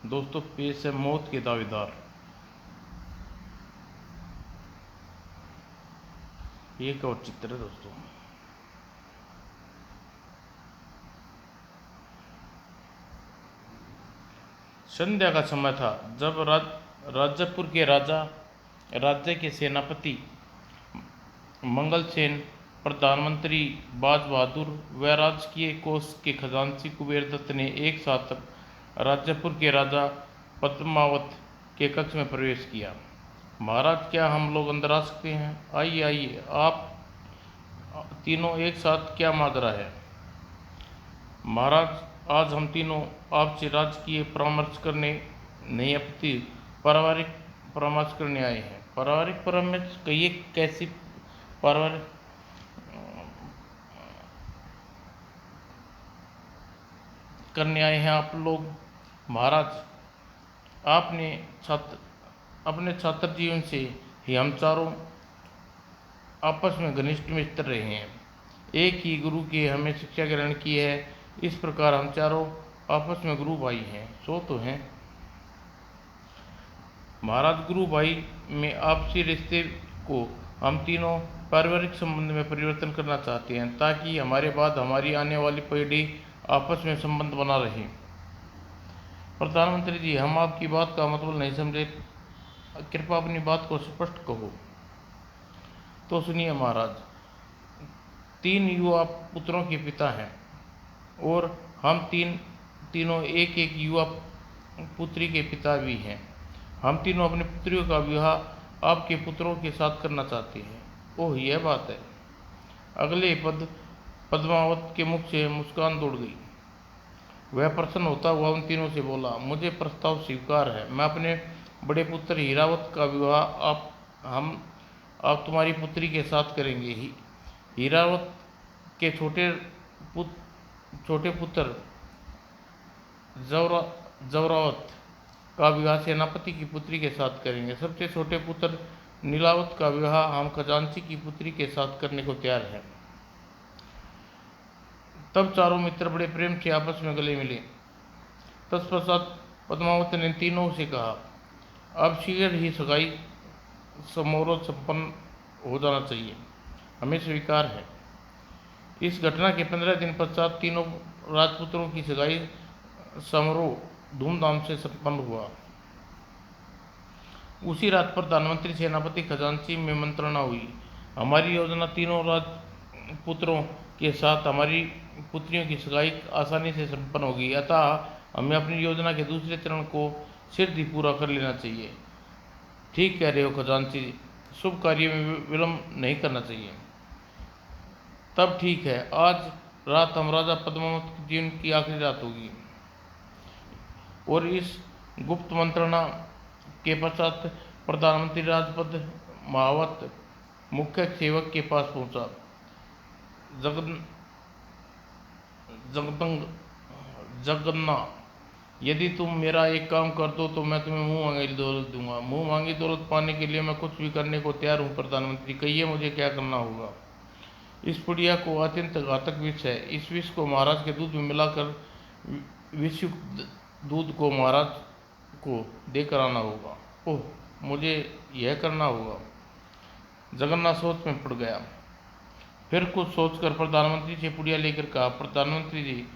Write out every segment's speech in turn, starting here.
दोस्तों पेश है मौत के दावेदार। एक और चित्र है दोस्तों। संध्या का समय था जब राजपुर के राजा, राज्य के सेनापति मंगलसेन, प्रधानमंत्री बाज बहादुर व राजकीय कोष के खजांची कुबेर दत्त ने एक साथ राजपुर के राजा पद्मावत के कक्ष में प्रवेश किया। महाराज, क्या हम लोग अंदर आ सकते हैं? आइए आइए। आप तीनों एक साथ क्या माजरा है? महाराज, आज हम तीनों आपसे राजकीय परामर्श करने नहीं अपितु पारिवारिक परामर्श करने आए हैं। पारिवारिक परामर्श? कहिए, कैसी पारिवारिक करने आए हैं आप लोग? महाराज, आपने अपने छात्र जीवन से ही हम चारों आपस में घनिष्ठ मित्र रहे हैं। एक ही गुरु की हमें शिक्षा ग्रहण की है। इस प्रकार हम चारों आपस में गुरु भाई हैं। सो तो हैं महाराज। गुरु भाई में आपसी रिश्ते को हम तीनों पारिवारिक संबंध में परिवर्तन करना चाहते हैं, ताकि हमारे बाद हमारी आने वाली पीढ़ी आपस में संबंध बना रहे। प्रधानमंत्री जी, हम आपकी बात का मतलब नहीं समझे, कृपया अपनी बात को स्पष्ट कहो। तो सुनिए महाराज, 3 युवा पुत्रों के पिता हैं और हम तीनों एक एक युवा पुत्री के पिता भी हैं। हम तीनों अपनी पुत्रियों का विवाह आपके पुत्रों के साथ करना चाहते हैं। ओह, यह बात है। अगले पद पद्मावत के मुख से मुस्कान दौड़ गई। वह प्रसन्न होता हुआ उन तीनों से बोला, मुझे प्रस्ताव स्वीकार है। मैं अपने बड़े पुत्र हीरावत का विवाह आप तुम्हारी पुत्री के साथ करेंगे। हीरावत के छोटे पुत्र जवरावत का विवाह सेनापति की पुत्री के साथ करेंगे। सबसे छोटे पुत्र नीलावत का विवाह हम खजांची की पुत्री के साथ करने को तैयार हैं। तब चारों मित्र बड़े प्रेम से आपस में गले मिले। तत्पश्चात पद्मावत ने तीनों से कहा, अब शीघ्र ही सगाई समारोह संपन्न हो जाना चाहिए। हमें स्वीकार है। इस घटना के 15 दिन पश्चात तीनों राजपुत्रों की सगाई समारोह धूमधाम से संपन्न हुआ। उसी रात प्रधानमंत्री, सेनापति, खजांची में मंत्रणा हुई। हमारी योजना तीनों राजपुत्रों के साथ हमारी पुत्रियों की सगाई आसानी से संपन्न होगी, अतः हमें अपनी योजना के दूसरे चरण को शीघ्र ही पूरा कर लेना चाहिए। ठीक कह रहे हो खजांची, शुभ कार्य में विलंब नहीं करना चाहिए। तब ठीक है, आज रात हम राजा पद्मावत के जीवन की आखिरी रात होगी। और इस गुप्त मंत्रणा के पश्चात प्रधानमंत्री राजपद महावत मुख्य सेवक के पास पहुंचा। जगन्ना, यदि तुम मेरा एक काम कर दो तो मैं तुम्हें मुंह मांगी दौलत दूंगा। मुंह मांगी दौलत पाने के लिए मैं कुछ भी करने को तैयार हूँ प्रधानमंत्री। कहिए, मुझे क्या करना होगा? इस पुड़िया को अत्यंत घातक विष है। इस विष को महाराज के दूध में मिलाकर विषयुक्त दूध को महाराज को देकर आना होगा। ओह, मुझे यह करना होगा। जगन्नाथ सोच में पड़ गया। फिर कुछ सोचकर प्रधानमंत्री से पुड़िया लेकर कहा, प्रधानमंत्री जी,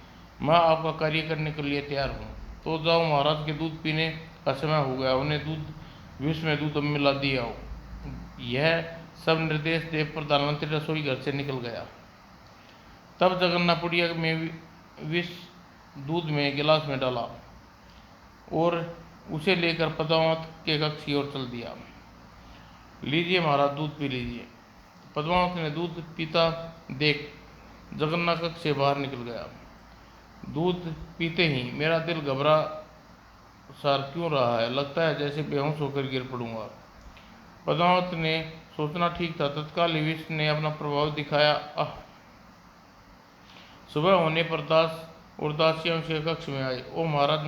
मैं आपका कार्य करने के लिए तैयार हूँ। तो जाओ, महाराज के दूध पीने का समय हो गया। उन्हें विष में दूध मिला दिया हो। यह सब निर्देश दे प्रधानमंत्री रसोई घर से निकल गया। तब जगन्नाथ पुड़िया में विष दूध में गिलास में डाला और उसे लेकर पद्मावत के कक्ष की ओर चल दिया। लीजिए महाराज, दूध पी लीजिए। पद्मावत ने दूध पीता देख जगन्नाथ कक्ष से बाहर निकल गया। दूध पीते ही मेरा दिल घबरा सार क्यों रहा है, लगता है जैसे बेहोश होकर गिर पड़ूंगा। पद्मावत ने सोचना ठीक था। तत्काल विष ने अपना प्रभाव दिखाया। सुबह होने पर दास और दासियां उसके कक्ष में आए। ओ महाराज,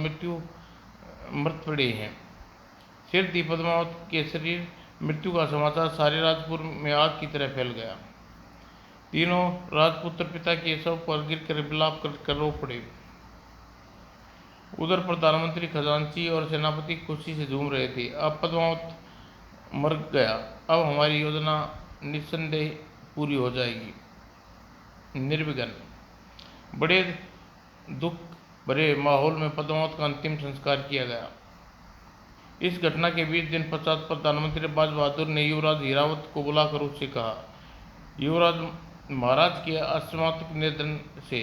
मृत पड़े हैं। सिर दी पद्मावत के शरीर मृत्यु का समाचार सारे राजपुर में आग की तरह फैल गया। तीनों राजपुत्र पिता के शव पर गिरकर विलाप कर रो पड़े। उधर प्रधानमंत्री, खजांची और सेनापति खुशी से झूम रहे थे। अब पद्मावत मर गया, अब हमारी योजना निस्संदेह पूरी हो जाएगी। निर्विघ्न। बड़े दुख भरे माहौल में पद्मावत का अंतिम संस्कार किया गया। इस घटना के 20 दिन पश्चात प्रधानमंत्री बाज बहादुर ने युवराज हीरावत को बुलाकर उससे कहा, युवराज, महाराज के अकस्मात निधन से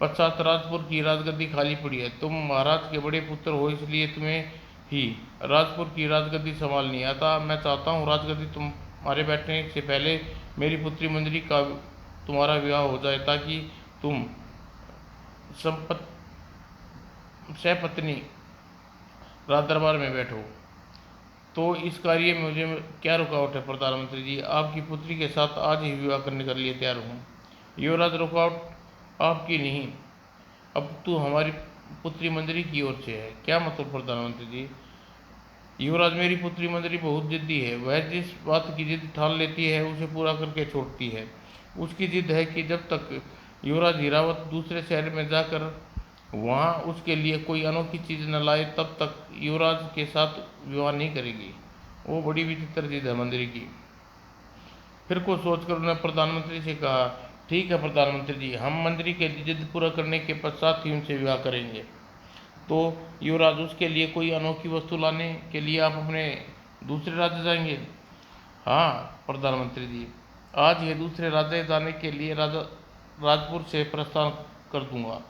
पश्चात राजपुर की राजगद्दी खाली पड़ी है। तुम महाराज के बड़े पुत्र हो, इसलिए तुम्हें ही राजपुर की राजगद्दी संभालनी है। अतः मैं चाहता हूँ राजगद्दी तुम्हारे बैठने से पहले मेरी पुत्री मंजरी का तुम्हारा विवाह हो जाए, ताकि तुम सपत्नी राज दरबार में बैठो। तो इस कार्य में मुझे क्या रुकावट है प्रधानमंत्री जी? आपकी पुत्री के साथ आज ही विवाह करने के लिए तैयार हूँ। युवराज, रुकावट आपकी नहीं, अब तो हमारी पुत्री मंजरी की ओर से है। क्या मतलब प्रधानमंत्री जी? युवराज, मेरी पुत्री मंजरी बहुत जिद्दी है। वह जिस बात की जिद ठान लेती है उसे पूरा करके छोड़ती है। उसकी जिद है कि जब तक युवराज हीरावत दूसरे शहर में जाकर वहाँ उसके लिए कोई अनोखी चीज़ न लाए, तब तक युवराज के साथ विवाह नहीं करेगी। वो बड़ी विचित्र जिद है मंजरी की। फिर कुछ सोचकर उन्होंने प्रधानमंत्री से कहा, ठीक है प्रधानमंत्री जी, हम मंजरी के जिद पूरा करने के पश्चात ही उनसे विवाह करेंगे। तो युवराज, उसके लिए कोई अनोखी वस्तु लाने के लिए आप अपने दूसरे राज्य जाएंगे? हाँ प्रधानमंत्री जी, आज ये दूसरे राज्य जाने के लिए राजपुर से प्रस्थान कर दूंगा।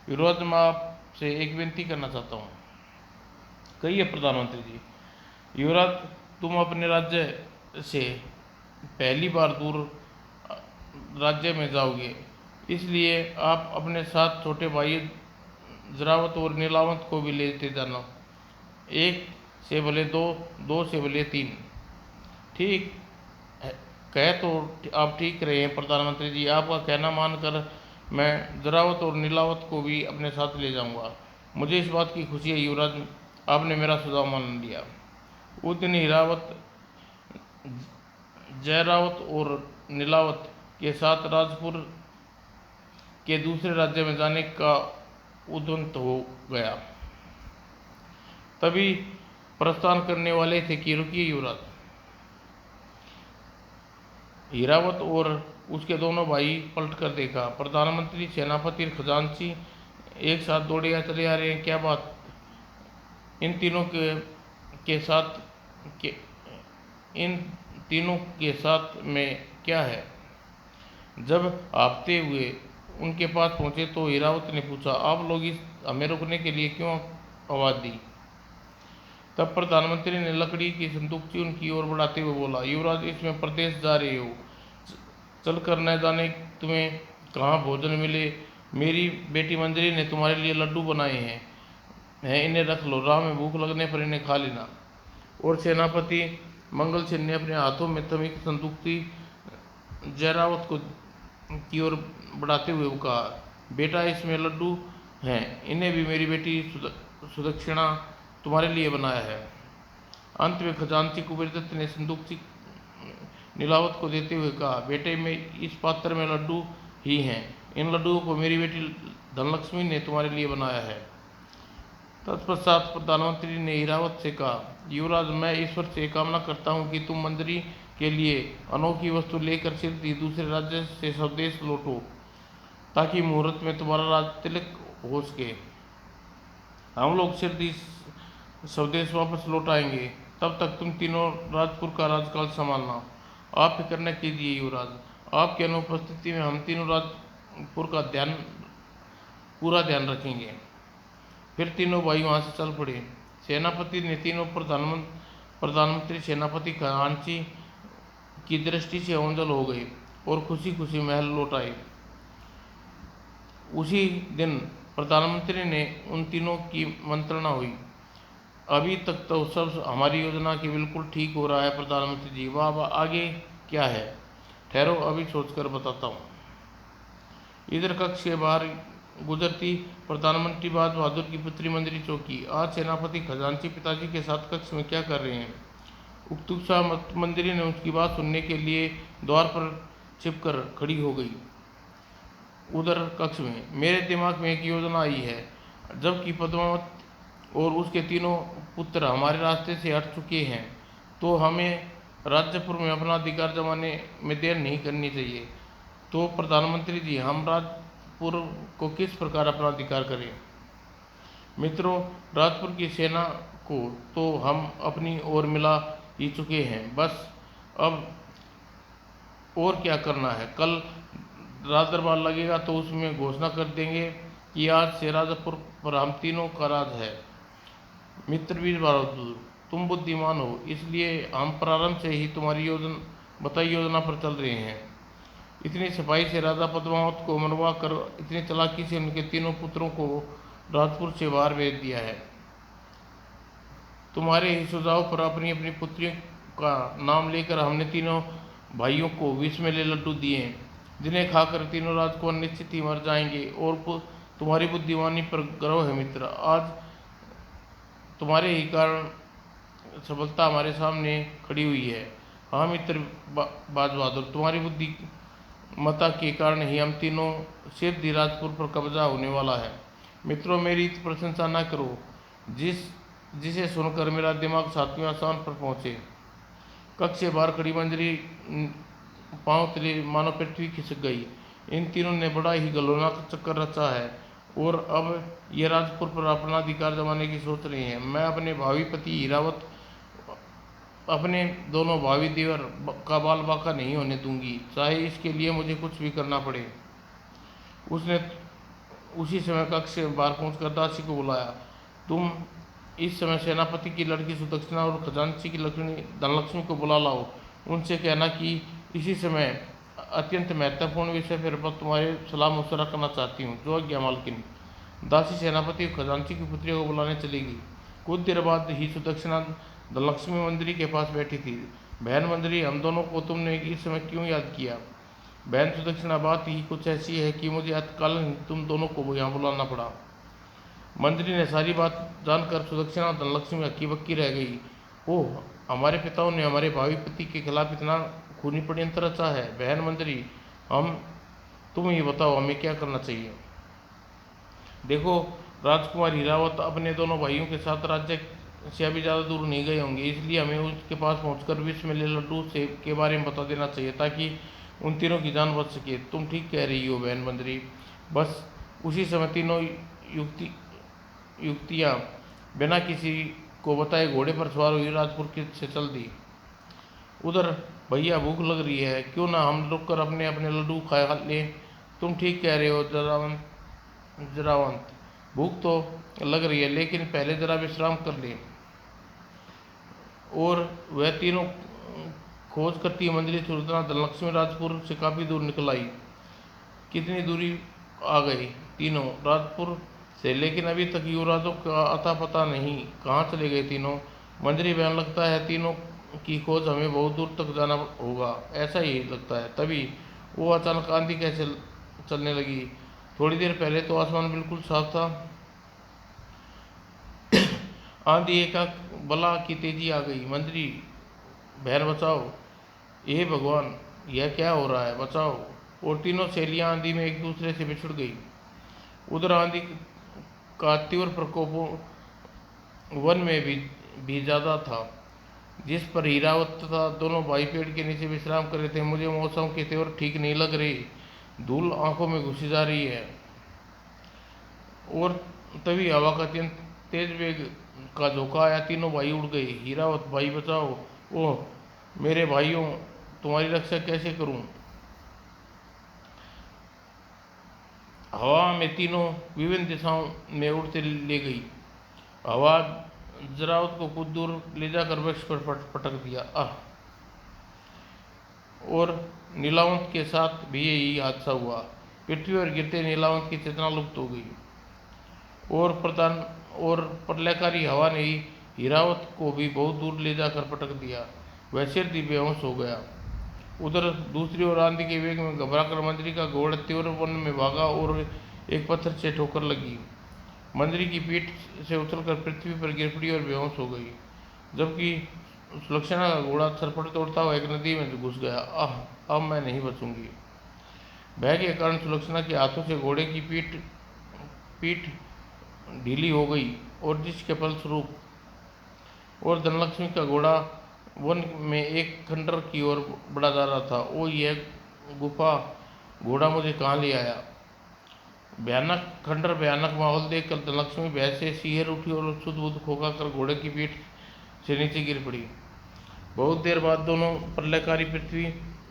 युवराज, मैं आपसे एक विनती करना चाहता हूँ। कहिए प्रधानमंत्री जी। युवराज, तुम अपने राज्य से पहली बार दूर राज्य में जाओगे, इसलिए आप अपने साथ छोटे भाई जरावत और नीलावत को भी लेते जाना। एक से भले दो, दो से भले तीन। ठीक कह तो आप ठीक रहे हैं प्रधानमंत्री जी। आपका कहना मानकर मैं जरावत और नीलावत को भी अपने साथ ले जाऊंगा। मुझे इस बात की खुशी है युवराज, आपने मेरा सुझाव मान लिया। उस दिन हीरावत, जयरावत और नीलावत के साथ राजपुर के दूसरे राज्य में जाने का उद्यंत हो गया। तभी प्रस्थान करने वाले थे कि रुकिए युवराज। हीरावत और उसके दोनों भाई पलट कर देखा। प्रधानमंत्री, सेनापति और खजांची एक साथ दौड़े या चले आ रहे हैं। क्या बात? इन तीनों के साथ में क्या है? जब आपते हुए उनके पास पहुंचे तो हीरावत ने पूछा, आप लोग हमें रोकने के लिए क्यों आवाज़ दी? तब प्रधानमंत्री ने लकड़ी की संदूकची उनकी ओर बढ़ाते हुए बोला, युवराज, इसमें प्रदेश जा रहे हो, चलकर न जाने तुम्हें कहाँ भोजन मिले। मेरी बेटी मंजरी ने तुम्हारे लिए लड्डू बनाए हैं, इन्हें रख लो, राह में भूख लगने पर इन्हें खा लेना। और सेनापति मंगल सेन ने अपने हाथों में थमी संदूकची जयरावत की ओर बढ़ाते हुए कहा, बेटा, इसमें लड्डू हैं, इन्हें भी मेरी बेटी सुदक्षिणा तुम्हारे लिए बनाया है। अंत में खजांची कुबेरदत्त ने संदूकची नीलावत को देते हुए कहा, बेटे, में इस पात्र में लड्डू ही हैं, इन लड्डुओं को मेरी बेटी धनलक्ष्मी ने तुम्हारे लिए बनाया है। तत्पश्चात प्रधानमंत्री ने हीरावत से कहा, युवराज, मैं ईश्वर से कामना करता हूँ कि तुम मंजरी के लिए अनोखी वस्तु लेकर शीघ्र ही दूसरे राज्य से स्वदेश लौटो, ताकि मुहूर्त में तुम्हारा राज तिलक हो सके। हम लोग शीघ्र ही स्वदेश वापस लौट आएंगे, तब तक तुम तीनों राजपुर का राजकाल संभालना। आप फिक्र न कीजिए युवराज, आपकी अनुपस्थिति में हम तीनों राजपुर का पूरा ध्यान रखेंगे। फिर तीनों भाई वहाँ से चल पड़े। सेनापति ने तीनों प्रधानमंत्री, सेनापति खजांची की दृष्टि से ओंझल हो गए और खुशी खुशी महल लौट आए। उसी दिन प्रधानमंत्री ने उन तीनों की मंत्रणा हुई। अभी तक तो सब हमारी योजना की बिल्कुल ठीक हो रहा है प्रधानमंत्री जी। वाह वाह, आगे क्या है? ठहरो, अभी सोचकर बताता हूँ। इधर कक्ष के बाहर गुजरती प्रधानमंत्री बाज बहादुर की पुत्री मंजरी चौकी। आज सेनापति खजांची पिताजी के साथ कक्ष में क्या कर रहे हैं? उत्सुकता मंजरी ने उसकी बात सुनने के लिए द्वार पर छिपकर खड़ी हो गई। उधर कक्ष में मेरे दिमाग में एक योजना आई है। जबकि पद्मावत और उसके तीनों पुत्र हमारे रास्ते से हट चुके हैं, तो हमें राज्यपुर में अपना अधिकार जमाने में देर नहीं करनी चाहिए। तो प्रधानमंत्री जी, हम राजपुर को किस प्रकार अपना अधिकार करें? मित्रों, राजपुर की सेना को तो हम अपनी ओर मिला ही चुके हैं, बस अब और क्या करना है। कल राज दरबार लगेगा तो उसमें घोषणा कर देंगे कि आज से राजपुर पर हम तीनों का राज है। मित्र वीर बहादुर, तुम बुद्धिमान हो, इसलिए हम प्रारंभ से ही तुम्हारी बताई योजना पर चल रहे हैं। इतनी सफाई से राजा पद्मावत को मरवा कर इतनी चालाकी से उनके तीनों पुत्रों को राजपुर से बाहर भेज दिया है। तुम्हारे ही सुझाव पर अपनी अपनी पुत्रियों का नाम लेकर हमने तीनों भाइयों को विष में ले लड्डू दिए हैं, जिन्हें खाकर तीनों राजकुमार निश्चित ही मर जाएंगे। और तुम्हारी बुद्धिमानी पर गर्व है मित्र। आज तुम्हारे ही कारण सफलता हमारे सामने खड़ी हुई है। हाँ मित्र बाज बहादुर, तुम्हारी बुद्धिमत्ता के कारण ही हम तीनों शीघ्र राजपुर पर कब्जा होने वाला है। मित्रों, मेरी प्रशंसा न करो, जिसे सुनकर मेरा दिमाग 7वें आसमान पर पहुंचे। कक्ष से बाहर खड़ी मंजरी पांव तले मानो पृथ्वी खिसक गई। इन तीनों ने बड़ा ही गलौना चक्कर रचा है और अब ये राजपुर पर अपना अधिकार जमाने की सोच रही हैं। मैं अपने भावी पति हीरावत, अपने दोनों भावी देवर का बाल बाका नहीं होने दूंगी, चाहे इसके लिए मुझे कुछ भी करना पड़े। उसने उसी समय कक्ष से बाहर पहुंचकर दासी को बुलाया। तुम इस समय सेनापति की लड़की सुदक्षिणा और खजांची की लक्ष्मी धनलक्ष्मी को बुला लाओ। उनसे कहना कि इसी समय अत्यंत महत्वपूर्ण विषय पर तुम्हारे सलाह मशवरा करना चाहती हूँ। जो आज्ञा मालकिन। दासी सेनापति खजांची की पुत्रियों को बुलाने चलेगी। कुछ देर बाद ही सुदक्षिणा धनलक्ष्मी मंदिरी के पास बैठी थी। बहन मंदिरी, हम दोनों को तुमने इस समय क्यों याद किया? बहन सुदक्षिणा, बात ही कुछ ऐसी है कि मुझे तत्काल तुम दोनों को यहाँ बुलाना पड़ा। मंत्री ने सारी बात जानकर सुदक्षिणा धनलक्ष्मी हक्की बक्की रह गई। ओह, हमारे पिताओं ने हमारे भावी पति के खिलाफ इतना खूनी षड्यंत्र रचा है। बहन मंत्री, तुम ही बताओ, हमें क्या करना चाहिए? देखो, राजकुमार हीरावत अपने दोनों भाइयों के साथ राज्य से अभी ज़्यादा दूर नहीं गए होंगे, इसलिए हमें उसके पास पहुंचकर विष में ले लड्डू से के बारे में बता देना चाहिए, ताकि उन तीनों की जान बच सके। तुम ठीक कह रही हो बहन मंत्री। बस उसी समय तीनों युक्तियाँ बिना किसी को बताए घोड़े पर सवार हुई राजपुर से चल दी। उधर, भैया भूख लग रही है, क्यों ना हम रुक कर अपने अपने लड्डू खा लें? तुम ठीक कह रहे हो जरावंत, भूख तो लग रही है, लेकिन पहले जरा विश्राम कर ले। और वह तीनों खोज करती मंजरी सुरतना धनलक्ष्मी राजपुर से काफ़ी दूर निकल आई। कितनी दूरी आ गई तीनों राजपुर से, लेकिन अभी तक युवराजों का अता पता नहीं। कहाँ चले गए तीनों? मंजरी बहन, लगता है तीनों की खोज हमें बहुत दूर तक जाना होगा। ऐसा ही लगता है। तभी वो अचानक आंधी कैसे चलने लगी। थोड़ी देर पहले तो आसमान बिल्कुल साफ था। आंधी एकाएक बला की तेजी आ गई। मंजरी बहन, बचाओ, हे भगवान, यह क्या हो रहा है, बचाओ। और तीनों सहेलियां आंधी में एक दूसरे से बिछुड़ गई। उधर आंधी का तीव्र प्रकोप वन में भी ज़्यादा था, जिस पर हीरावत तथा दोनों भाई पेड़ के नीचे विश्राम कर रहे थे। मुझे मौसम के तेवर ठीक नहीं लग रहे, धूल आंखों में घुसी जा रही है। और तभी हवा का अत्यंत तेज वेग का झोंका आया। तीनों भाई उड़ गए। हीरावत, भाई बचाओ। ओह मेरे भाइयों, तुम्हारी रक्षा कैसे करूं? हवा में तीनों विभिन्न दिशाओं में उड़ते ले गई। हवा जरावत को कुछ दूर ले जाकर वृक्ष पर पटक दिया। और नीलावंत के साथ भी यही हादसा हुआ। पृथ्वी पर गिरते नीलावंत की चेतना लुप्त हो गई। और प्रलयकारी हवा ने हीरावत को भी बहुत दूर ले जाकर पटक दिया। वह सिर बेहोश हो गया। उधर दूसरी ओर आंधी के वेग में घबराकर मंजरी का घोड़ा तीव्र वन में भागा और एक पत्थर से ठोकर लगी। मंजरी की पीठ से उछलकर पृथ्वी पर गिर पड़ी और बेहोश हो गई, जबकि सुलक्षणा का घोड़ा सरपट तोड़ता हुआ एक नदी में घुस गया। अब मैं नहीं बचूंगी। भय के कारण सुलक्षणा के हाथों से घोड़े की पीठ ढीली हो गई और जिसके फलस्वरूप और धनलक्ष्मी का घोड़ा वन में एक खंडर की ओर बढ़ा जा रहा था। ओ यह गुफा घोड़ा मुझे कहाँ ले आया। भयानक खंडर भयानक माहौल देखकर धनलक्ष्मी भय से सिहर उठी और शुद्ध बुद्ध खोखा कर घोड़े की पीठ से नीचे गिर पड़ी। बहुत देर बाद दोनों प्रलयकारी पृथ्वी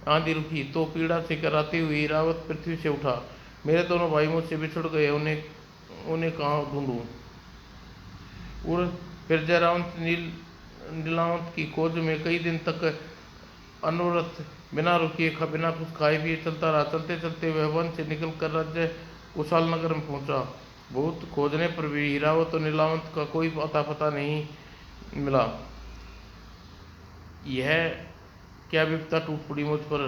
आंधी रुकी तो पीड़ा से कराते हुए इरावत पृथ्वी से उठा। मेरे दोनों भाई मुझसे बिछुड़ गए, उन्हें उन्हें कहाँ ढूंढूं। और फिर जयरावंत नीलावंत की खोज में कई दिन तक अनवरत बिना रुके बिना कुछ खाए पिए चलता रहा। चलते चलते वह वन से निकलकर राज्य कुशाल नगर में पहुंचा। बहुत खोजने पर भी हीरावत और नीलावंत का कोई पता नहीं मिला। यह क्या विपदा टूट पड़ी मुझ पर।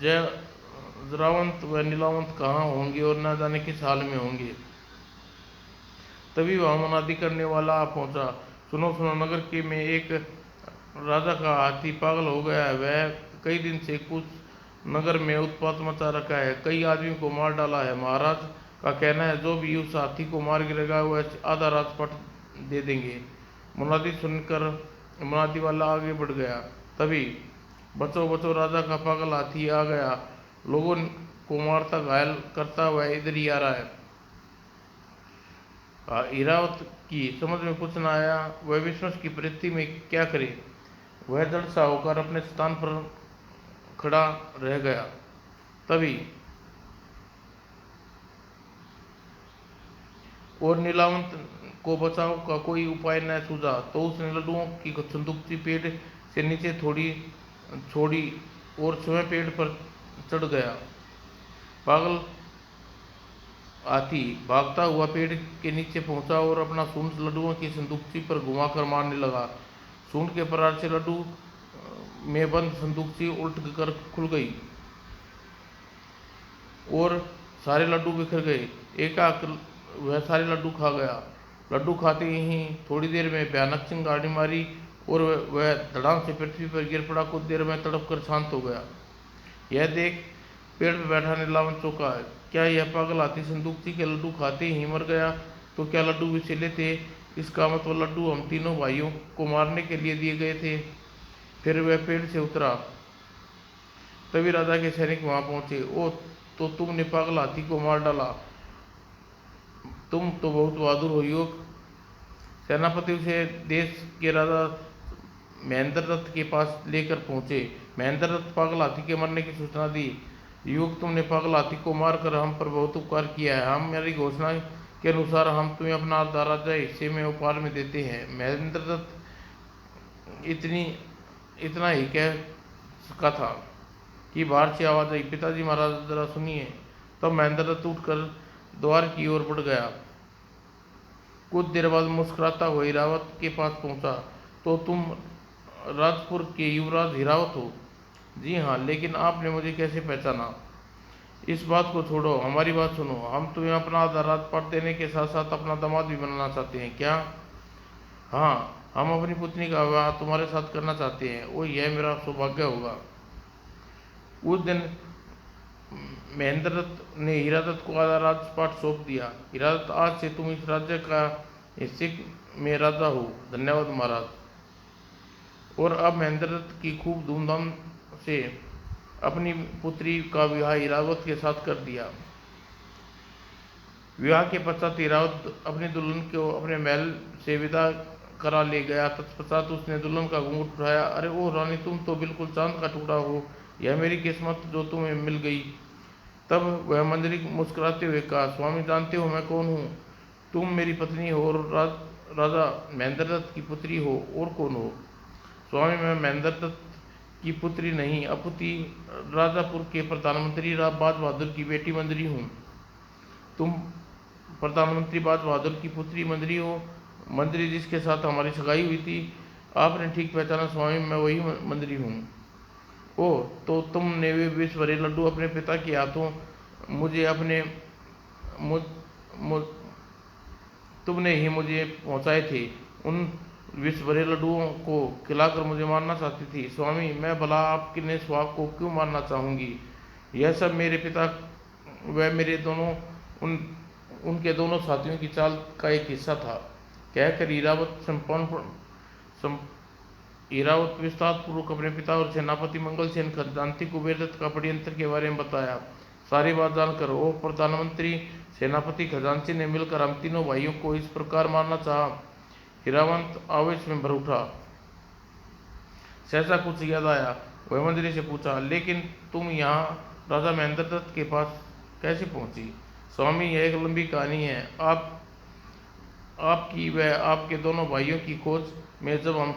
जयरावंत व नीलावंत कहाँ होंगे और न जाने किस हाल में होंगे। तभी वहां मुनादी करने वाला आ पहुंचा। सुनो सुनो, नगर के में एक राजा का हाथी पागल हो गया है। वह कई दिन से कुछ नगर में उत्पात मचा रखा है, कई आदमी को मार डाला है। महाराज का कहना है जो भी उस हाथी को मार गिरेगा वह आधा राजपाट दे देंगे। मुनादी सुनकर मुनादी वाला आगे बढ़ गया। तभी बचो बचो, राजा का पागल हाथी आ गया, लोगों को मारता घायल करता हुआ इधर ही आ रहा है। हीरावत की समझ में कुछ न आया, वह विश्वास की परिस्थिति में क्या करे। वह जड़ सा होकर अपने स्थान पर खड़ा रह गया। तभी और नीलावंत को बचाव का कोई उपाय न सूझा तो उसने लड्डुओं की संदूकती पेड़ से नीचे थोड़ी छोड़ी और स्वयं पेड़ पर चढ़ गया। पागल हाथी भागता हुआ पेड़ के नीचे पहुंचा और अपना सूंड लड्डुओं की संदूकती पर घुमाकर मारने लगा। सूंड के प्रहार से लड्डू में बंद संदूकती उल्ट कर खुल गई और सारे लड्डू बिखर गए। एकाएक वह सारे लड्डू खा गया। लड्डू खाते ही थोड़ी देर में भयानक चिंगारी मारी और वह धड़ाम से पृथ्वी पर गिर पड़ा। कुछ देर में तड़प कर शांत हो गया। यह देख पेड़ पर बैठा नीलावंत चौंका। क्या यह पागल हाथी संदूकती के लड्डू खाते ही मर गया? तो क्या लड्डू विषैले थे? इसका मतलब लड्डू हम तीनों भाइयों को मारने के लिए दिए गए थे। फिर वह पेड़ से उतरा। तभी राजा के सैनिक वहां पहुंचे। ओ, तो तुमने पागल हाथी को मार डाला। तुम तो बहुत बहादुर हो युवक। सेनापति उसे देश के राजा महेंद्र दत्त के पास लेकर पहुंचे। महेंद्र दत्त पागल हाथी के मरने की सूचना दी। युवक, तुमने पागल हाथी को मारकर हम पर बहुत उपकार किया है। हमारी घोषणा के अनुसार हम तुम्हें अपना आधा राज्य हिस्से में उपहार में देते हैं। महेंद्र दत्त इतना ही कह सका था कि बाहर से आवाज आई, पिताजी महाराज जरा सुनिए। तब महेंद्र दत्त उठकर द्वार की ओर बढ़ गया। कुछ देर बाद मुस्कुराता हुआ हीरावत के पास पहुंचा। तो तुम राजपुर के युवराज हीरावत हो? जी हाँ, लेकिन आपने मुझे कैसे पहचाना? इस बात को छोड़ो, हमारी बात सुनो। हम तुम्हें अपना आधा राजपाट देने के साथ साथ अपना दामाद भी बनाना चाहते हैं। क्या? हाँ, हम अपनी पुत्री का विवाह तुम्हारे साथ करना चाहते हैं। ओ, यह मेरा सौभाग्य होगा। उस दिन महेंद्र दत्त ने हीरादत्त को आधा राजपाट सौंप दिया। हीरादत्त, आज से तुम इस राज्य का हिस्से में राजा हो। धन्यवाद महाराज। और अब महेंद्र दत्त की खूब धूमधाम से अपनी पुत्री का विवाह हीरावत के साथ कर दिया। विवाह के पश्चात हीरावत अपनी दुल्हन को अपने महल से विदा करा ले गया। तत्पश्चात उसने दुल्हन का घूंघट उठाया। अरे ओह रानी, तुम तो बिल्कुल चांद का टुकड़ा हो। यह मेरी किस्मत जो तुम्हें मिल गई। तब वह मंजरी मुस्कुराते हुए कहा, स्वामी जानते हो मैं कौन हूँ? तुम मेरी पत्नी हो और राजा महेंद्र दत्त की पुत्री हो। और कौन हो? स्वामी, मैं महेंद्र दत्त की पुत्री नहीं अपितु राजापुर के प्रधानमंत्री बाज बहादुर की बेटी मंजरी हूँ। तुम प्रधानमंत्री बाज बहादुर की पुत्री मंजरी हो? मंजरी जिसके साथ हमारी सगाई हुई थी। आपने ठीक पहचाना स्वामी, मैं वही मंजरी हूँ। ओह, तो तुमने वे विष भरे लड्डू अपने पिता के हाथों मुझे अपने मुझ, मुझ, तुमने ही मुझे पहुंचाए थे। उन विष भरे लड्डुओं को खिलाकर मुझे मारना चाहती थी। स्वामी, मैं भला आपके स्वाब को क्यों मारना चाहूंगी? यह सब मेरे पिता व मेरे दोनों उनके दोनों साथियों की चाल का एक हिस्सा था। कहकर ईरावत विस्तार पूर्वक अपने पिता और सेनापति मंगलसेन खजांची कुबेरदत्त का षड्यंत्र के बारे में बताया। सारी बात जानकर ओ प्रधानमंत्री सेनापति खजांची ने मिलकर हम तीनों भाइयों को इस प्रकार मारना चाहा। हीरावंत आवेश में भर उठा। सहसा कुछ याद आया। वह मंत्री से पूछा, लेकिन तुम यहाँ राजा महेंद्र दत्त के पास कैसे पहुंची? स्वामी, यह एक लंबी कहानी है। आपकी व आपके दोनों भाइयों की खोज में जब हम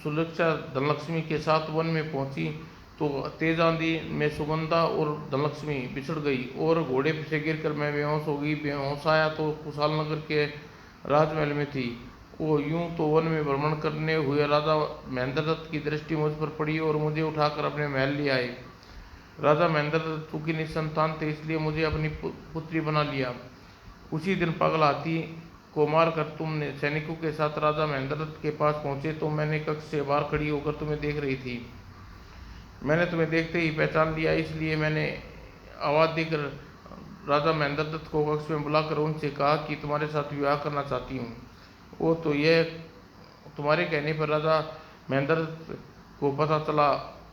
सुलक्षा धनलक्ष्मी के साथ वन में पहुंची तो तेज आंधी में सुगंधा और धनलक्ष्मी बिछड़ गई और घोड़े से गिरकर मैं बेहोश हो गई। बेहोश आया तो कुशाल नगर के राजमहल में थी। वो यूं तो वन में भ्रमण करने हुए राजा महेंद्र दत्त की दृष्टि मुझ पर पड़ी और मुझे उठाकर अपने महल ले आए। राजा महेंद्र दत्त चूंकि निसंतान थे इसलिए मुझे अपनी पुत्री बना लिया। उसी दिन पागल हाथी को मारकर तुमने सैनिकों के साथ राजा महेंद्र दत्त के पास पहुंचे तो मैंने कक्ष से बाहर खड़ी होकर तुम्हें देख रही थी। मैंने तुम्हें देखते ही पहचान लिया, इसलिए मैंने आवाज देकर राजा महेंद्र दत्त को कक्ष में बुलाकर उनसे कहा कि तुम्हारे साथ विवाह करना चाहती हूँ। वो तो यह तुम्हारे कहने पर राजा महेंद्र दत्त को पता चला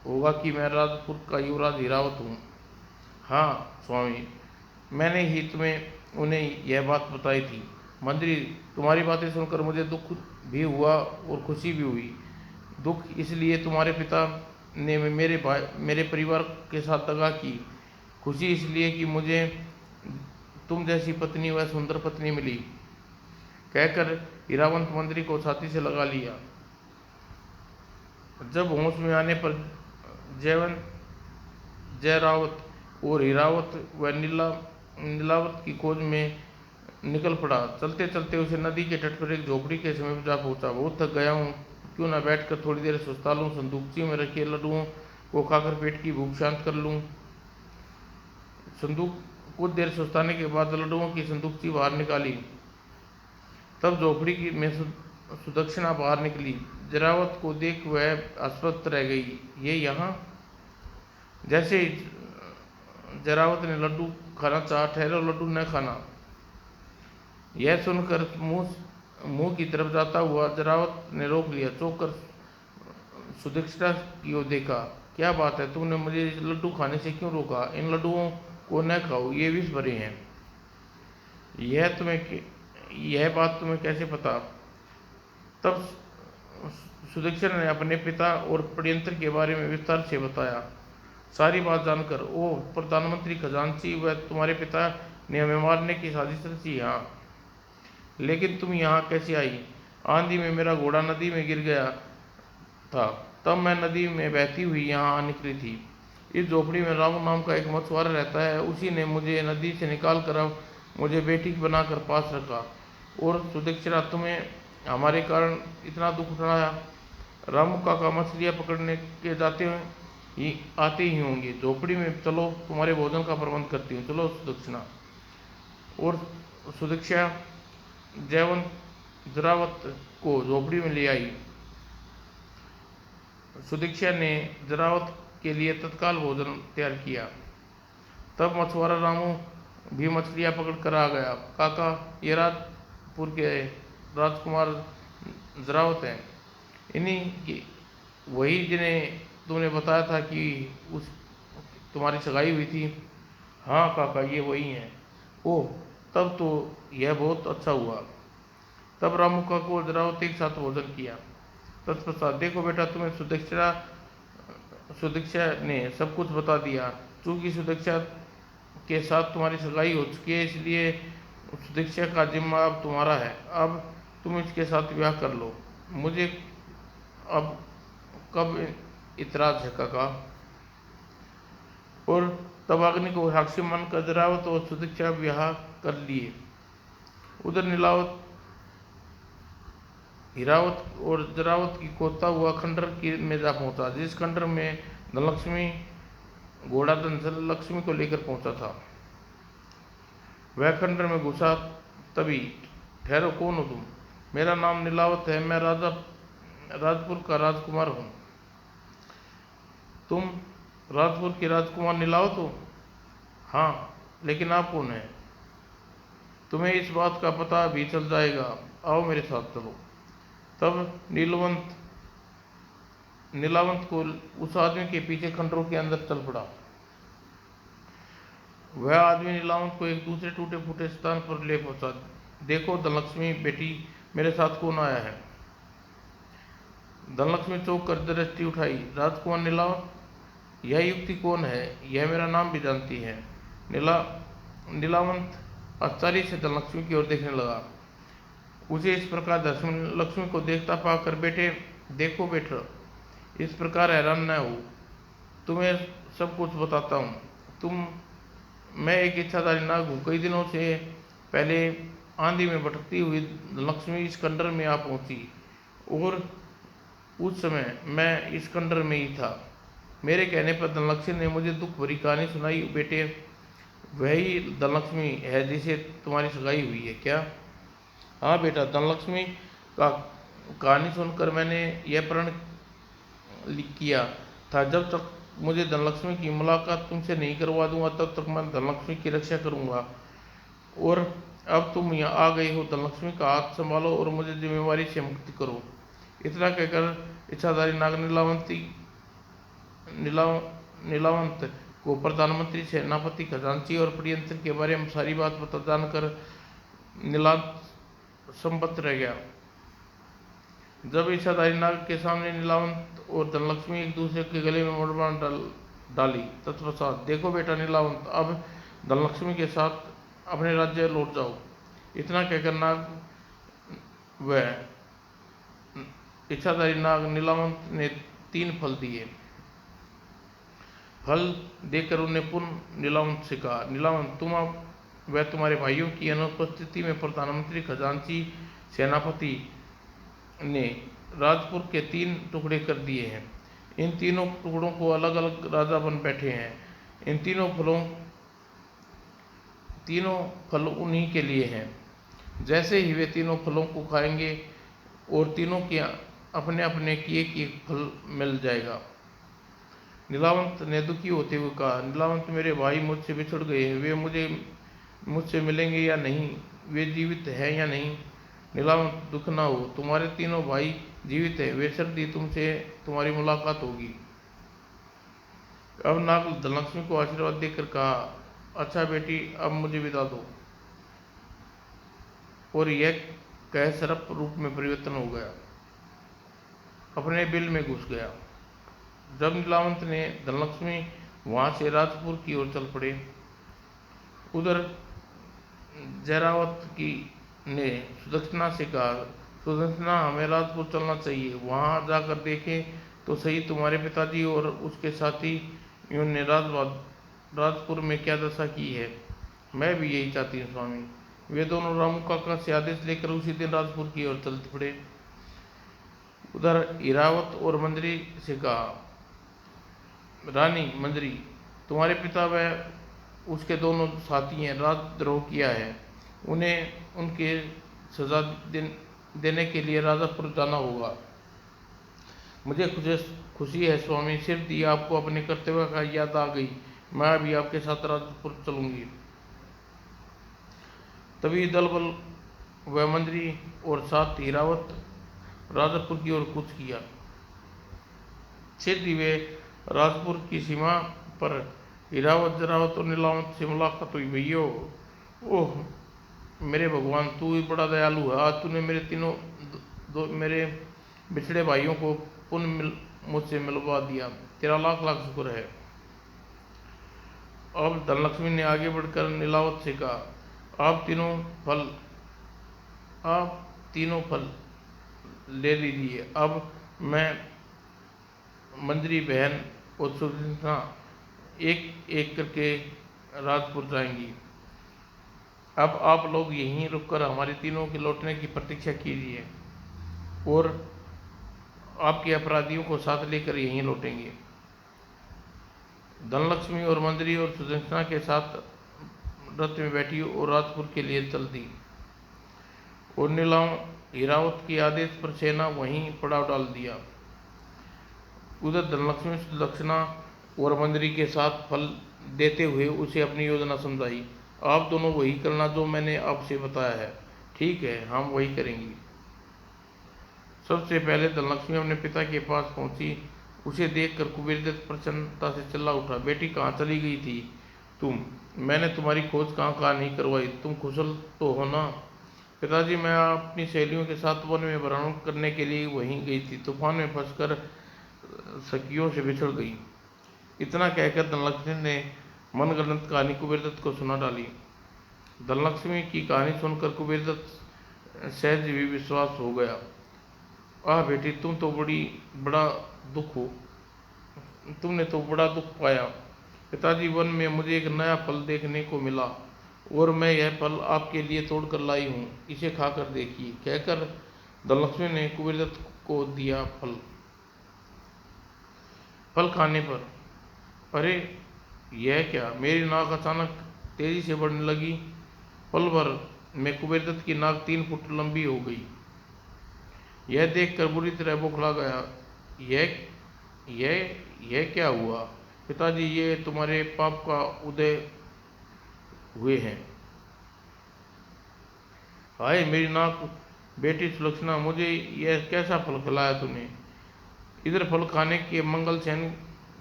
होगा कि मैं राजपुर का युवराज हीरावत हूँ। हाँ स्वामी, मैंने ही तुम्हें उन्हें यह बात बताई थी। मंत्री, तुम्हारी बातें सुनकर मुझे दुख भी हुआ और खुशी भी हुई। दुख इसलिए तुम्हारे पिता ने मेरे परिवार के साथ दगा की। खुशी इसलिए कि मुझे तुम जैसी पत्नी व सुंदर पत्नी मिली। कहकर हीरावंत मंत्री को छाती से लगा लिया। जब होश में आने पर जयरावत और हीरावत व नीलावत की खोज में निकल पड़ा। चलते चलते उसे नदी के तट पर एक झोपड़ी के समीप जा पहुंचा। बहुत थक गया हूँ, क्यों न बैठकर थोड़ी देर सुस्ता लूँ। संदूकची में रखे लड्डुओं को खाकर पेट की भूख शांत कर लूँ। संदूक कुछ देर सुस्ताने के बाद लड्डुओं की संदूकची बाहर निकाली। तब झोपड़ी की में सुदक्षिणा बाहर निकली। जरावत को देख वह अस्वस्थ रह गई। ये यहाँ? जैसे जरावत ने लड्डू खाना चाहा, ठहरो, लड्डू न खाना। यह सुनकर मुंह की तरफ जाता हुआ जरावत ने रोक लिया। चौंक कर सुदक्षिणा की ओर देखा। क्या बात है, तुमने मुझे लड्डू खाने से क्यों रोका? इन लड्डुओं को न खाओ, ये विष भरे हैं। यह बात तुम्हें कैसे पता? तब सुदक्षिणा ने अपने पिता और षड्यंत्र के बारे में विस्तार से बताया। सारी बात जानकर ओ प्रधानमंत्री खजांची, व तुम्हारे पिता ने हमें मारने की साजिश रची। हाँ, लेकिन तुम यहाँ कैसे आई? आंधी में मेरा घोड़ा नदी में गिर गया था, तब मैं नदी में बहती हुई यहाँ आ निकली थी। इस झोपड़ी में रामू नाम का एक मछुआरा रहता है, उसी ने मुझे नदी से निकाल कर मुझे बेटी बनाकर पास रखा। और सुदक्षिणा, तुम्हें हमारे कारण इतना दुख उठाया। रामू काका मछलियाँ पकड़ने के आते ही होंगे। झोपड़ी में चलो, तुम्हारे भोजन का प्रबंध करती हूँ। चलो सुदक्षिणा। और सुदक्षा जरावत को झोपड़ी में ले आई। सुदीक्षा ने जरावत के लिए तत्काल भोजन तैयार किया। तब मछुआरा रामू भी मछलियाँ पकड़ कर आ गया। काका, ये राजपुर के राजकुमार जरावत हैं, इन्हीं की वही जिन्हें तुमने बताया था कि उस तुम्हारी सगाई हुई थी। हाँ काका, ये वही हैं। ओह, तब तो यह बहुत अच्छा हुआ। तब रामू काका और जरावत एक साथ भोजन किया। तत्पश्चात, देखो बेटा, तुम्हें सुदीक्षा ने सब कुछ बता दिया। चूंकि सुदीक्षा के साथ तुम्हारी सगाई हो चुकी है, इसलिए सुदीक्षा का जिम्मा अब तुम्हारा है। अब तुम इसके साथ विवाह कर लो। मुझे अब कब इतराज है काका? और तब अग्नि को साक्षी मानकर जरावत और सुदीक्षा विवाह कर लिए। उधर हीरावत और जरावत की खोदता हुआ खंडर में जा पहुंचा, जिस खंडर में धनलक्ष्मी घोड़ा धन लक्ष्मी को लेकर पहुंचा था। वह खंडर में घुसा तभी, ठहरो, कौन हो तुम? मेरा नाम नीलावत है, मैं राजपुर का राजकुमार हूँ। तुम राजपुर के राजकुमार नीलावत हो? हाँ, लेकिन आप कौन है? तुम्हें इस बात का पता भी चल जाएगा। आओ मेरे साथ चलो। तब नीलावंत को उस आदमी के पीछे खंडरों के अंदर चल पड़ा। वह आदमी नीलावंत को एक दूसरे टूटे फूटे स्थान पर ले पहुंचा। देखो धनलक्ष्मी बेटी, मेरे साथ कौन आया है। धनलक्ष्मी चौंक कर दृष्टि उठाई। राजकुमार नीलावंत, यह युक्ति कौन है? यह मेरा नाम भी जानती है। नीलावंत आश्चर्य से धनलक्ष्मी की ओर देखने लगा। उसे इस प्रकार धनलक्ष्मी को देखता पाकर देखो बेटा, इस प्रकार हैरान न हो, तुम्हें सब कुछ बताता हूँ। मैं एक इच्छाधारी नाग हूँ। कई दिनों से पहले आंधी में भटकती हुई धनलक्ष्मी इस खंडर में आ पहुंची और उस समय मैं इस खंडर में ही था। मेरे कहने पर धनलक्ष्मी ने मुझे दुख भरी कहानी सुनाई। बेटे, वही धनलक्ष्मी है जिसे तुम्हारी सगाई हुई है क्या? हाँ बेटा, धनलक्ष्मी का कहानी सुनकर मैंने यह प्रण किया था, जब तक मुझे धनलक्ष्मी की मुलाकात तुमसे नहीं करवा दूंगा तब तक मैं धनलक्ष्मी की रक्षा करूंगा। और अब तुम यहाँ आ गई हो, धनलक्ष्मी का हाथ संभालो और मुझे जिम्मेवारी से मुक्ति करो। इतना कहकर इच्छाधारी नाग नीलावंत को प्रधानमंत्री, सेनापति, खजांची और प्रियंत्र के बारे में सारी बात बता जानकर नीलावंत संबद्ध रह गया। जब इच्छाधारी नाग के सामने नीलावंत और धनलक्ष्मी एक दूसरे के गले में मुड़बान डाली, तत्पश्चात, देखो बेटा नीलावंत, अब धनलक्ष्मी के साथ अपने राज्य लौट जाओ। इतना कहकर इच्छाधारी नाग नीलावंत ने 3 फल दिए। फल देकर उन्हें पुनः नीलावंत से कहा, नीलावंत, तुम अब वह तुम्हारे भाइयों की अनुपस्थिति में प्रधानमंत्री, खजांची, सेनापति ने राजपुर के 3 टुकड़े कर दिए हैं। इन तीनों टुकड़ों को अलग अलग राजा बन बैठे हैं। इन तीनों फल उन्हीं के लिए हैं। जैसे ही वे तीनों फलों को खाएंगे और तीनों के अपने अपने किए फल मिल जाएगा। नीलावंत ने दुखी होते हुए कहा, नीलावंत, मेरे भाई मुझसे बिछड़ गए हैं। वे मुझसे मिलेंगे या नहीं? वे जीवित हैं या नहीं? नीलावंत, दुख ना हो, तुम्हारे तीनों भाई जीवित हैं। वे सर्दी तुमसे तुम्हारी मुलाकात होगी। अब नाग धनलक्ष्मी को आशीर्वाद देकर कहा, अच्छा बेटी, अब मुझे विदा दो। और यह कह सर्प रूप में परिवर्तन हो गया, अपने बिल में घुस गया। जब नीलावंत ने धनलक्ष्मी वहां से राजपुर की ओर चल पड़े, उधर जयरावत की ने सुदक्षिणा से कहा, सुदक्षिणा, हमें राजपुर चलना चाहिए। वहां जाकर देखें तो सही, तुम्हारे पिताजी और उसके साथियों ने राजपुर में क्या दशा की है। मैं भी यही चाहती हूँ स्वामी। वे दोनों रामू काका से आदेश लेकर उसी दिन राजपुर की ओर चल पड़े। उधर इरावत और मंजरी से कहा, रानी मंजरी, तुम्हारे पिता व उसके दोनों साथी हैं, राजद्रोह किया है। उन्हें उनके सजा देने के लिए राजापुर जाना होगा। मुझे खुशी है स्वामी, सिर्फ दी आपको अपने कर्तव्य का याद आ गई। मैं अभी आपके साथ राजपुर चलूंगी। तभी दलबल व मंजरी और साथ हिरावत राजापुर की ओर कूच किया। शीघ्र वे राजपुर की सीमा पर हिरावत, जरावत और नीलावंत से मुलाकात हुई। भैया, ओह मेरे भगवान, तू ही बड़ा दयालु है। आज तूने मेरे बिछड़े भाइयों को पुनः मुझसे मिलवा दिया। तेरा लाख लाख शुक्र है। अब धनलक्ष्मी ने आगे बढ़कर नीलावत से कहा, आप तीनों फल ले लीजिए। अब मैं, मंजरी बहन और सुदक्षिणा एक एक करके राजपुर जाएंगी। अब आप लोग यहीं रुककर हमारे तीनों के लौटने की प्रतीक्षा कीजिए और आपके अपराधियों को साथ लेकर यहीं लौटेंगे। धनलक्ष्मी और मंजरी और सुदक्षिणा के साथ रथ में बैठी और राजपुर के लिए चल दी और हिरावत के आदेश पर सेना वहीं पड़ाव डाल दिया। उधर धनलक्ष्मी सुदक्षिणा और मंजरी के साथ फल देते हुए उसे अपनी योजना समझाई। आप दोनों वही करना जो मैंने आपसे बताया है। ठीक है, हम वही करेंगे। सबसे पहले धनलक्ष्मी अपने पिता के पास पहुंची। उसे देखकर कुबेरदत्त प्रसन्नता से चिल्ला उठा, बेटी कहाँ चली गई थी तुम? मैंने तुम्हारी खोज कहाँ नहीं करवाई। तुम कुशल तो हो ना? पिताजी, मैं अपनी सहेलियों के साथ वन में भ्रमण करने के लिए वहीं गई थी। तूफान में फंसकर सखियों से बिछड़ गई। इतना कहकर धनलक्ष्मी ने मनगढ़ंत कहानी कुबेरदत्त को सुना डाली। धनलक्ष्मी की कहानी सुनकर कुबेरदत्त सहज भी विश्वास हो गया। आह बेटी, बड़ा दुख हो तुमने तो बड़ा दुख पाया। पिताजी, वन में मुझे एक नया फल देखने को मिला और मैं यह फल आपके लिए तोड़ कर लाई हूँ। इसे खाकर देखिए। कहकर धनलक्ष्मी ने कुबेरदत्त को दिया फल। फल खाने पर अरे यह क्या? मेरी नाक अचानक तेजी से बढ़ने लगी। पल भर में कुबेरदत्त की नाक 3 फुट लंबी हो गई। यह देखकर बुरी तरह बौखला गया। यह यह क्या हुआ? पिताजी, ये तुम्हारे पाप का उदय हुए हैं। हाय मेरी नाक! बेटी सुलक्षणा, मुझे यह कैसा फल खिलाया तूने? इधर फल खाने के मंगल सेन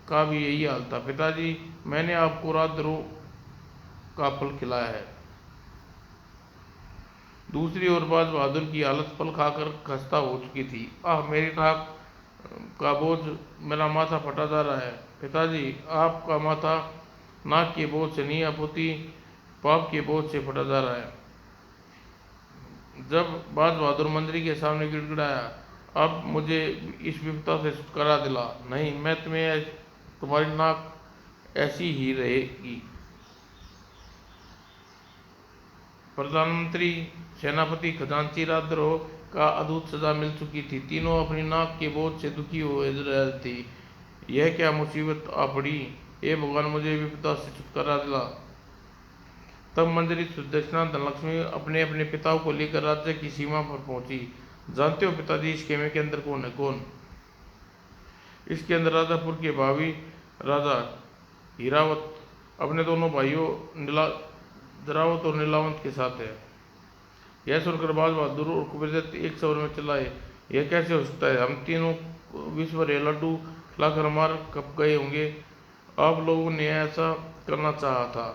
का भी यही हाल था। पिताजी, मैंने आपको राजद्रोह का फल खिलाया है। दूसरी ओर बाज बहादुर की हालत फल खाकर खस्ता हो चुकी थी। आह मेरी नाक का बोझ, मेरा माथा फटा जा रहा है। पिताजी, आपका माथा नाक के बोझ से नहीं, अपुती पाप के बोझ से फटा जा रहा है। जब बाज बहादुर मंत्री के सामने गिड़गिड़ाया, अब मुझे इस विपदा से छुटकारा दिला। नहीं, मैं तुम्हारी नाक ऐसी ही रहेगी। प्रधानमंत्री, सेनापति, खजांची राजद्रोह का अद्भुत सजा मिल चुकी थी। तीनों अपनी नाक के बोझ से दुखी हो रहे थे। यह क्या मुसीबत आ पड़ी? हे भगवान, मुझे विपदा से छुटकारा दिला। तब मंत्री सुदक्षिणा धनलक्ष्मी अपने अपने पिताओं को लेकर राज्य की सीमा पर पहुंची। जानते हो पिताजी, इस खेमे के अंदर कौन है? कौन? इसके अंदर राजापुर के भावी राजा हीरावत अपने दोनों भाइयों जरावत और नीलावंत के साथ है। यह सुनकर बाज बहादुर और कुबेरदत्त एक स्वर में चिल्लाए, यह कैसे हो सकता है? हम तीनों विश्व भर लड्डू खिलाकर मार कप गए होंगे। आप लोगों ने ऐसा करना चाहा था।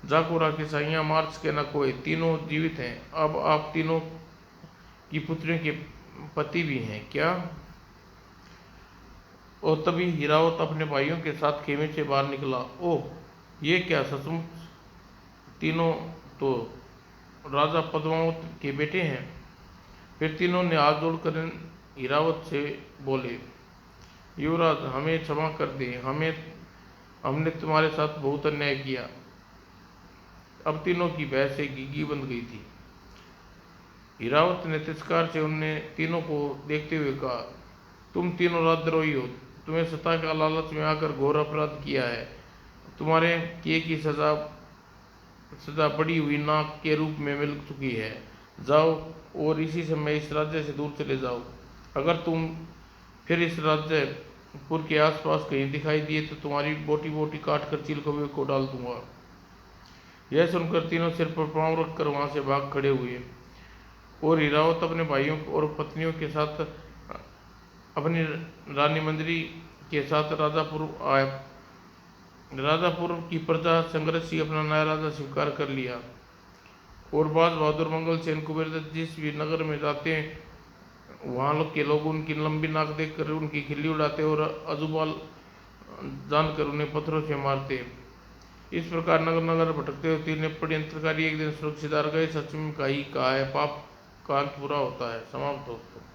जाकोरा की साइयां मार्च के न कोई, तीनों जीवित हैं। अब आप तीनों की पुत्रियों के पति भी हैं क्या? और तभी हीरावत अपने भाइयों के साथ खेमे से बाहर निकला। ओह, ये क्या? सचमुच तीनों तो राजा पद्मावत के बेटे हैं। फिर तीनों ने हाथ जोड़कर हीरावत से बोले, युवराज, हमें क्षमा कर दे। हमने तुम्हारे साथ बहुत अन्याय किया। अब तीनों की बहस से घी बंध गई थी। हीरावत ने तिरस्कार से उन्हें तीनों को देखते हुए कहा, तुम तीनों राजद्रोही हो। तुम्हें सत्ता का लालच में आकर घोर अपराध किया है। तुम्हारे किए की सजा बड़ी हुई नाक के रूप में मिल चुकी है। जाओ और इसी समय इस राज्य से दूर चले जाओ। अगर तुम फिर इस राज्यपुर के आसपास कहीं दिखाई दिए तो तुम्हारी बोटी बोटी काट कर चिलकौवे को डाल दूंगा। यह सुनकर तीनों सिर पर पांव रखकर वहां से भाग खड़े हुए और हीरावत अपने भाइयों और पत्नियों के साथ अपनी रानी मंजरी के साथ राजापुर आए। राजापुर की प्रजा संघर्ष ही अपना नया राजा स्वीकार कर लिया और बाज बहादुर मंगल सेन कुबेरदत्त जिस भी नगर में जाते हैं वहाँ के लोग उनकी लंबी नाक देखकर उनकी खिल्ली उड़ाते और अजुबाल जानकर उन्हें पत्थरों से मारते। इस प्रकार नगर नगर भटकते हुए तीन षड्यंत्रकारी एक दिन सुरक्षित हार गए। सच में कहा है, पाप का अंत बुरा होता है। समाप्त दोस्तों।